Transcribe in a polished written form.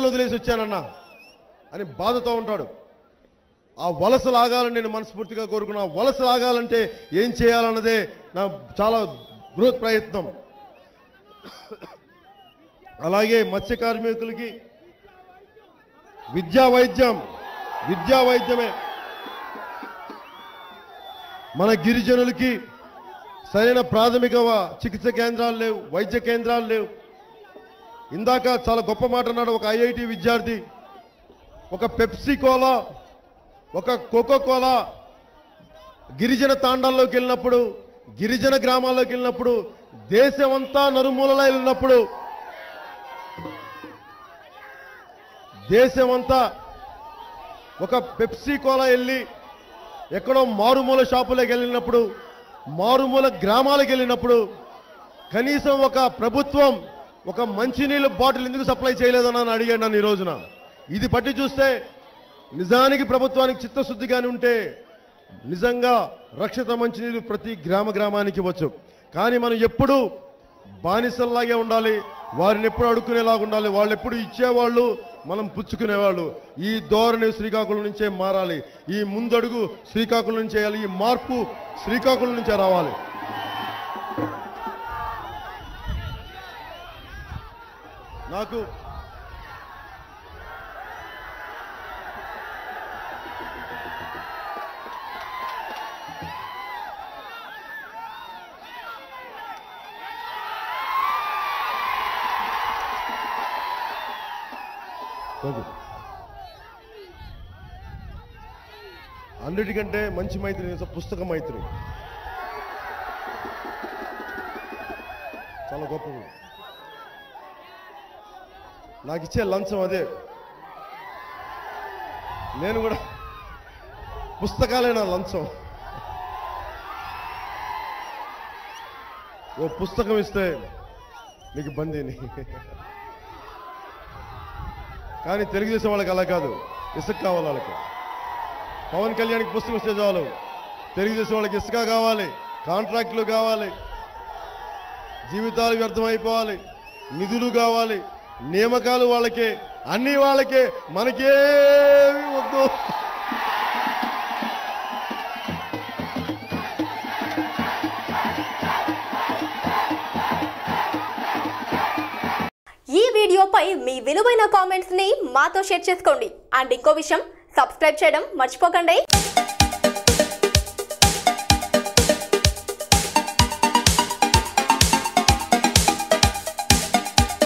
పిల్లల్ని వదిలేసి వచ్చానన్నా అని బాధతో ఉంటాడు. ఆ వలసలు ఆగాలని నేను మనస్ఫూర్తిగా కోరుకున్నా. వలసలు ఆగాలంటే ఏం చేయాలన్నదే నా చాలా బృహత్ ప్రయత్నం. అలాగే మత్స్య కార్మికులకి విద్యా వైద్యమే. మన గిరిజనులకి సరైన ప్రాథమిక చికిత్స కేంద్రాలు లేవు, వైద్య కేంద్రాలు లేవు. ఇందాక చాలా గొప్ప మాట అన్నాడు ఒక ఐఐటి విద్యార్థి. ఒక పెప్సీ కోలా, ఒక కోకో కోలా గిరిజన తాండాల్లోకి వెళ్ళినప్పుడు, గిరిజన గ్రామాల్లోకి వెళ్ళినప్పుడు, దేశమంతా నలుమూలలా వెళ్ళినప్పుడు, దేశమంతా ఒక పెప్సీ కోలా వెళ్ళి ఎక్కడో మారుమూల షాపులకు వెళ్ళినప్పుడు, మారుమూల గ్రామాలకు వెళ్ళినప్పుడు కనీసం ఒక ప్రభుత్వం ఒక మంచినీళ్ళ బాటిల్ ఎందుకు సప్లై చేయలేదని అడిగాను నన్ను ఈ రోజున. ఇది పట్టి చూస్తే నిజానికి ప్రభుత్వానికి చిత్తశుద్ధిగానే ఉంటే నిజంగా రక్షిత మంచినీళ్ళు ప్రతి గ్రామానికి వచ్చు. కానీ మనం ఎప్పుడు బానిసల్లాగే ఉండాలి, వారిని ఎప్పుడు అడుక్కునేలాగా ఉండాలి. వాళ్ళు ఎప్పుడు ఇచ్చేవాళ్ళు, మనం పుచ్చుకునేవాళ్ళు. ఈ ధోరణి శ్రీకాకుళం నుంచే మారాలి. ఈ ముందడుగు శ్రీకాకుళం నుంచి చేయాలి. ఈ మార్పు శ్రీకాకుళం నుంచే రావాలి. నాకు అన్నిటికంటే మంచి మైత్రి పుస్తక మైత్రి. చాలా గొప్పది. నాకు ఇచ్చే లంచం అదే. నేను కూడా పుస్తకాలే నా లంచం. ఓ పుస్తకం ఇస్తే నీకు బందీని. కానీ తెలుగుదేశం వాళ్ళకి అలా కాదు, ఇసుక కావాలి వాళ్ళకి. పవన్ కళ్యాణ్కి పుస్తకం ఇస్తే చాలు. తెలుగుదేశం వాళ్ళకి ఇసుక కావాలి, కాంట్రాక్టులు కావాలి, జీవితాలు వ్యర్థమైపోవాలి, నిధులు కావాలి, నియామకాలు వాళ్ళకే, అన్ని వాళ్ళకే, మనకేమి వద్దు. ఈ వీడియోపై మీ విలువైన కామెంట్స్ ని మాతో షేర్ చేసుకోండి. అండ్ ఇంకో విషయం, సబ్స్క్రైబ్ చేయడం మర్చిపోకండి.